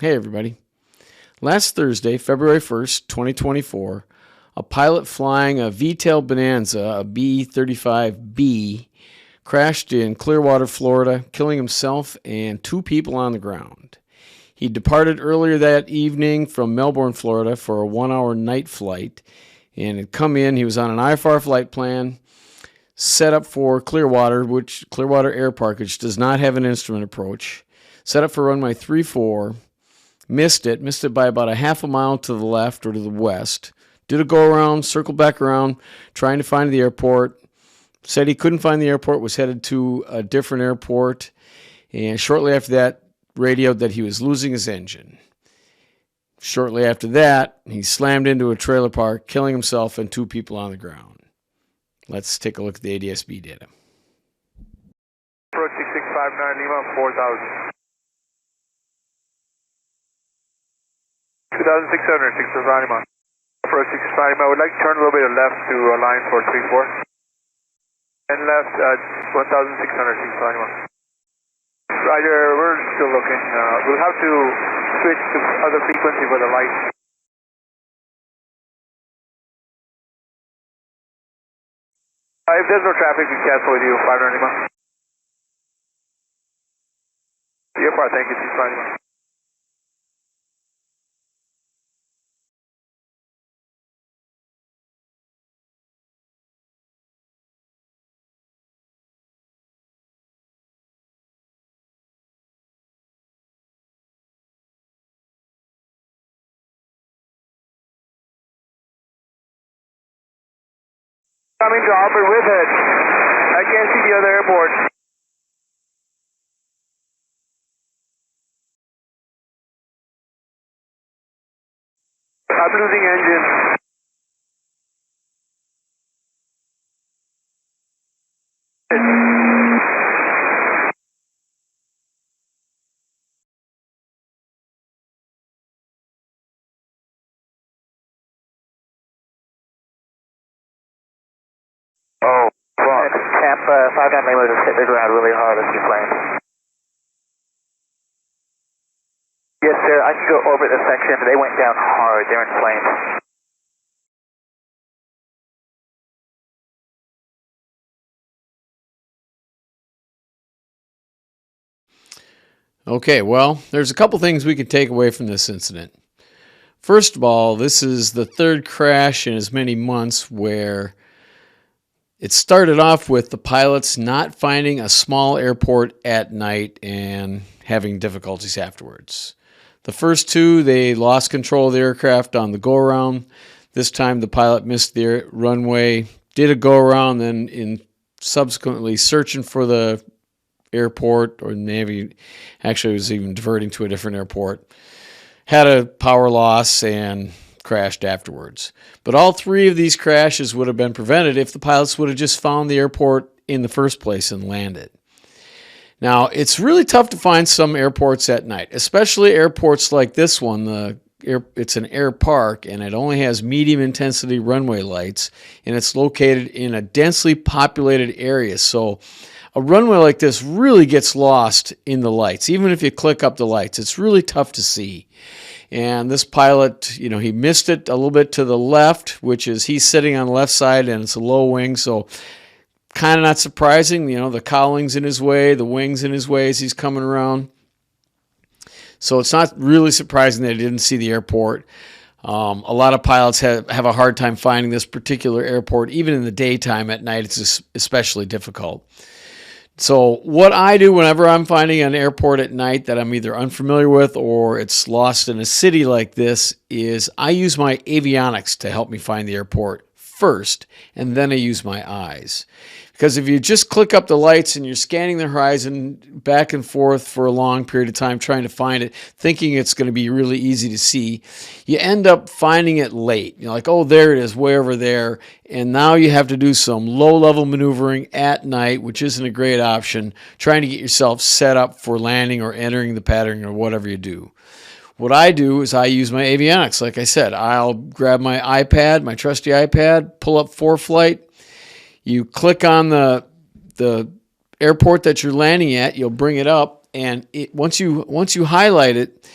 Hey everybody. Last Thursday, February 1st, 2024, a pilot flying a V-Tail Bonanza, a B-35B, crashed in Clearwater, Florida, killing himself and 2 people on the ground. He departed earlier that evening from Melbourne, Florida for a 1-hour night flight and had come in. He was on an IFR flight plan set up for Clearwater, Clearwater Air Park, which does not have an instrument approach, set up for runway 34. Missed it by about a half a mile to the left or to the west. Did a go-around, circled back around, trying to find the airport. Said he couldn't find the airport, was headed to a different airport. And shortly after that, radioed that he was losing his engine. Shortly after that, he slammed into a trailer park, killing himself and 2 people on the ground. Let's take a look at the ADS-B data. Approach 6659 Lima, 4000. 2,600, 6 Lima. Approach 65 Lima. I would like to turn a little bit left to line for 34. And left, 1,600, 6 Lima. Roger, we're still looking. We'll have to switch to other frequency for the light. If there's no traffic, we cancel with you, 500 Lima. Your part, thank you, 6 Lima. Coming to orbit with it. I can't see the other airport. I'm losing engine. Oh, well, Tampa 59 Lima just hit the ground really hard as you plane. Yes, sir. I can go orbit the section. They went down hard. They're in flames. Okay, well, there's a couple things we can take away from this incident. First of all, this is the 3rd crash in as many months where it started off with the pilots not finding a small airport at night and having difficulties afterwards. The first 2, they lost control of the aircraft on the go-around. This time the pilot missed the runway, did a go-around, then in subsequently searching for the airport, or maybe actually was even diverting to a different airport, had a power loss and crashed afterwards. But all 3 of these crashes would have been prevented if the pilots would have just found the airport in the first place and landed. Now, it's really tough to find some airports at night, especially airports like this one. It's an air park, and it only has medium intensity runway lights, and it's located in a densely populated area. So a runway like this really gets lost in the lights. Even if you click up the lights, it's really tough to see. And this pilot, he missed it a little bit to the left, which is he's sitting on the left side and it's a low wing. So kind of not surprising, the cowling's in his way, the wing's in his way as he's coming around. So it's not really surprising that he didn't see the airport. A lot of pilots have a hard time finding this particular airport. Even in the daytime, at night, it's especially difficult. So what I do whenever I'm finding an airport at night that I'm either unfamiliar with or it's lost in a city like this is I use my avionics to help me find the airport first, and then I use my eyes. Because if you just click up the lights and you're scanning the horizon back and forth for a long period of time trying to find it, thinking it's going to be really easy to see, you end up finding it late. You're like, oh, there it is, way over there. And now you have to do some low-level maneuvering at night, which isn't a great option, trying to get yourself set up for landing or entering the pattern or whatever you do. What I do is I use my avionics. Like I said, I'll grab my iPad, my trusty iPad, pull up ForeFlight. You click on the airport that you're landing at, you'll bring it up, and once you highlight it,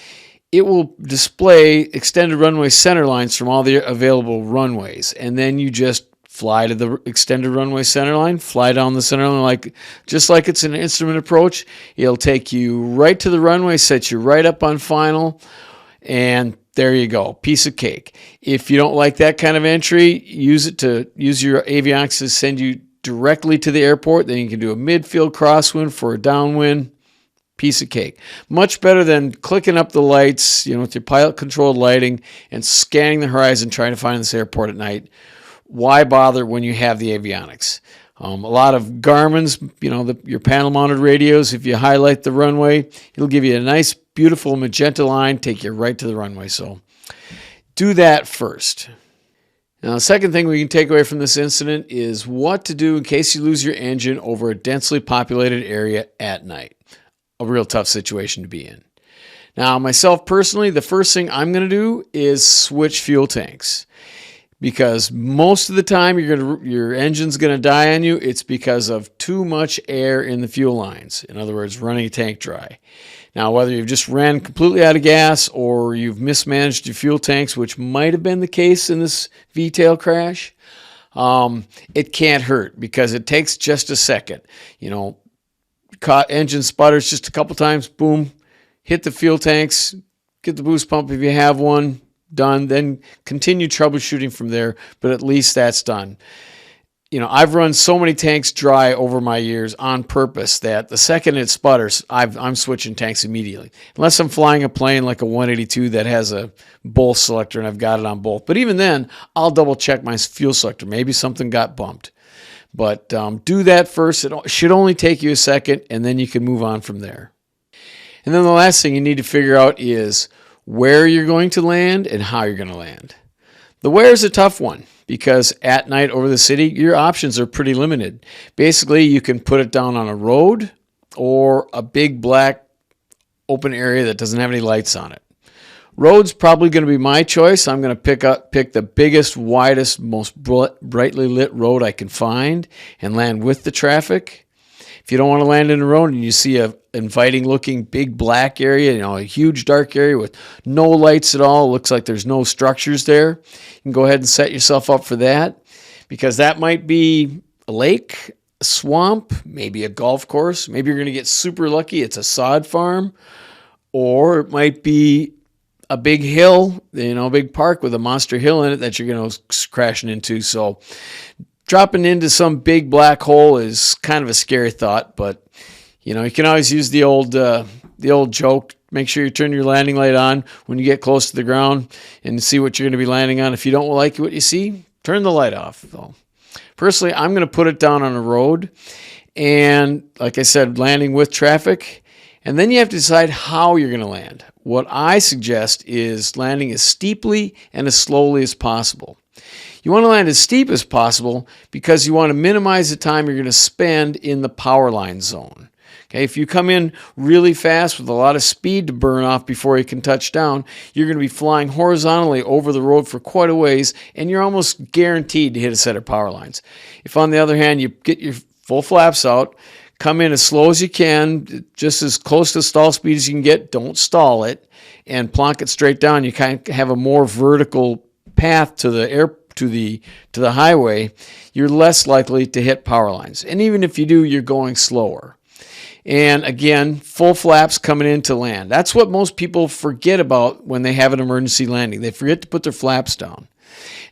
it will display extended runway center lines from all the available runways. And then you just fly to the extended runway center line, fly down the center line just like it's an instrument approach. It'll take you right to the runway, set you right up on final, and there you go, piece of cake. If you don't like that kind of entry, use your avionics to send you directly to the airport. Then you can do a midfield crosswind for a downwind. Piece of cake. Much better than clicking up the lights, with your pilot-controlled lighting and scanning the horizon trying to find this airport at night. Why bother when you have the avionics? A lot of Garmin's, your panel-mounted radios, if you highlight the runway, it'll give you a nice, beautiful magenta line, take you right to the runway. So do that first. Now, the second thing we can take away from this incident is what to do in case you lose your engine over a densely populated area at night. A real tough situation to be in. Now, myself personally, the first thing I'm going to do is switch fuel tanks, because most of the time your engine's going to die on you. It's because of too much air in the fuel lines. In other words, running a tank dry. Now, whether you've just ran completely out of gas or you've mismanaged your fuel tanks, which might have been the case in this V-Tail crash, it can't hurt because it takes just a second. Caught engine sputters just a couple times, boom, hit the fuel tanks, get the boost pump if you have one, done, then continue troubleshooting from there, but at least that's done. I've run so many tanks dry over my years on purpose that the second it sputters, I'm switching tanks immediately. Unless I'm flying a plane like a 182 that has a both selector and I've got it on both. But even then, I'll double check my fuel selector. Maybe something got bumped. But do that first. It should only take you a second, and then you can move on from there. And then the last thing you need to figure out is where you're going to land and how you're going to land. The where is a tough one because at night over the city, your options are pretty limited. Basically, you can put it down on a road or a big black open area that doesn't have any lights on it. Road's probably going to be my choice. I'm going to pick the biggest, widest, most brightly lit road I can find and land with the traffic. If you don't want to land in a road and you see a inviting looking big black area, a huge dark area with no lights at all, looks like there's no structures there, you can go ahead and set yourself up for that, because that might be a lake, a swamp, maybe a golf course. Maybe you're going to get super lucky. It's a sod farm, or it might be a big hill, a big park with a monster hill in it that you're going to crashing into. So dropping into some big black hole is kind of a scary thought, but you can always use the old joke. Make sure you turn your landing light on when you get close to the ground and see what you're going to be landing on. If you don't like what you see, turn the light off. So personally, I'm going to put it down on a road, and like I said, landing with traffic. And then you have to decide how you're going to land. What I suggest is landing as steeply and as slowly as possible. You want to land as steep as possible because you want to minimize the time you're going to spend in the power line zone. Okay, if you come in really fast with a lot of speed to burn off before you can touch down, you're going to be flying horizontally over the road for quite a ways, and you're almost guaranteed to hit a set of power lines. If, on the other hand, you get your full flaps out, come in as slow as you can, just as close to stall speed as you can get. Don't stall it, and plonk it straight down. You kind of have a more vertical path to the highway. You're less likely to hit power lines, and even if you do, you're going slower. And again, full flaps coming in to land. That's what most people forget about when they have an emergency landing. They forget to put their flaps down,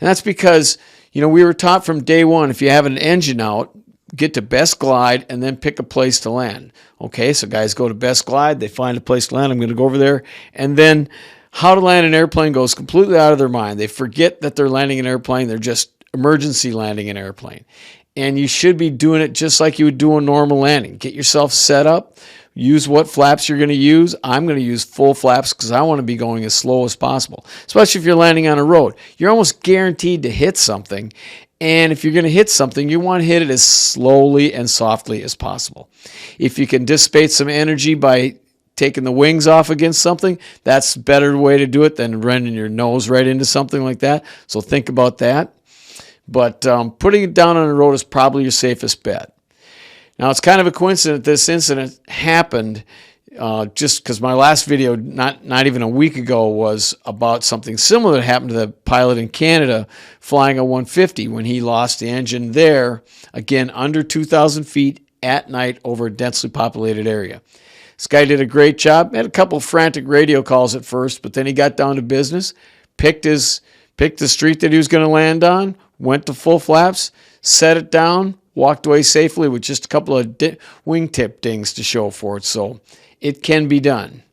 and that's because we were taught from day one, if you have an engine out, get to best glide, and then pick a place to land. Okay, so guys go to best glide, they find a place to land, I'm going to go over there, and then how to land an airplane goes completely out of their mind. They forget that they're landing an airplane, they're just emergency landing an airplane. And you should be doing it just like you would do a normal landing. Get yourself set up, use what flaps you're going to use. I'm going to use full flaps because I want to be going as slow as possible, especially if you're landing on a road. You're almost guaranteed to hit something. And if you're going to hit something, you want to hit it as slowly and softly as possible. If you can dissipate some energy by taking the wings off against something, that's a better way to do it than running your nose right into something like that. So think about that. But putting it down on the road is probably your safest bet. Now, it's kind of a coincidence this incident happened just because my last video, not even a week ago, was about something similar that happened to the pilot in Canada flying a 150 when he lost the engine there, again, under 2,000 feet at night over a densely populated area. This guy did a great job. Had a couple frantic radio calls at first, but then he got down to business, picked the street that he was going to land on, went to full flaps, set it down, walked away safely with just a couple of wingtip dings to show for it. So it can be done.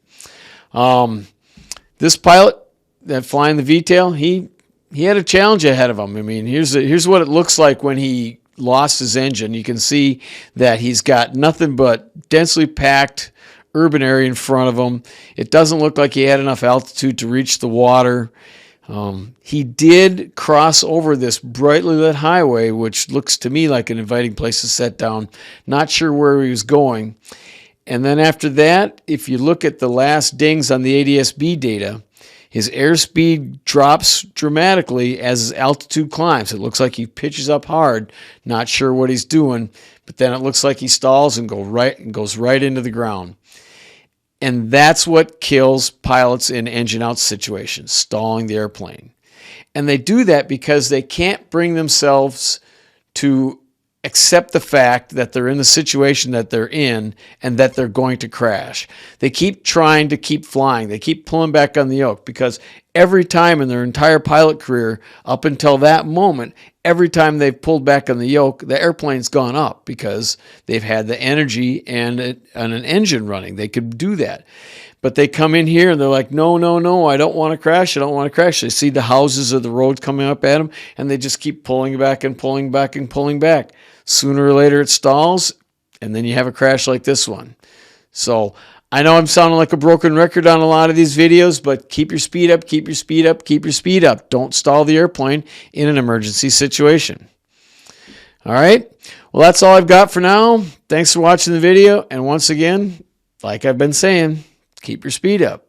This pilot that flying the V-Tail, he had a challenge ahead of him. I mean, here's what it looks like when he lost his engine. You can see that he's got nothing but densely packed urban area in front of him. It doesn't look like he had enough altitude to reach the water. He did cross over this brightly lit highway, which looks to me like an inviting place to set down. Not sure where he was going. And then after that, if you look at the last dings on the ADS-B data, his airspeed drops dramatically as his altitude climbs. It looks like he pitches up hard, not sure what he's doing, but then it looks like he stalls and goes right into the ground. And that's what kills pilots in engine out situations, stalling the airplane. And they do that because they can't bring themselves to accept the fact that they're in the situation that they're in and that they're going to crash. They keep trying to keep flying. They keep pulling back on the yoke because every time in their entire pilot career, up until that moment, every time they've pulled back on the yoke, the airplane's gone up because they've had the energy and an engine running. They could do that. But they come in here and they're like, no, I don't want to crash. I don't want to crash. They see the houses or the road coming up at them, and they just keep pulling back and pulling back and pulling back. Sooner or later it stalls, and then you have a crash like this one. So I know I'm sounding like a broken record on a lot of these videos, but keep your speed up, keep your speed up, keep your speed up. Don't stall the airplane in an emergency situation. All right. Well, that's all I've got for now. Thanks for watching the video. And once again, like I've been saying, keep your speed up.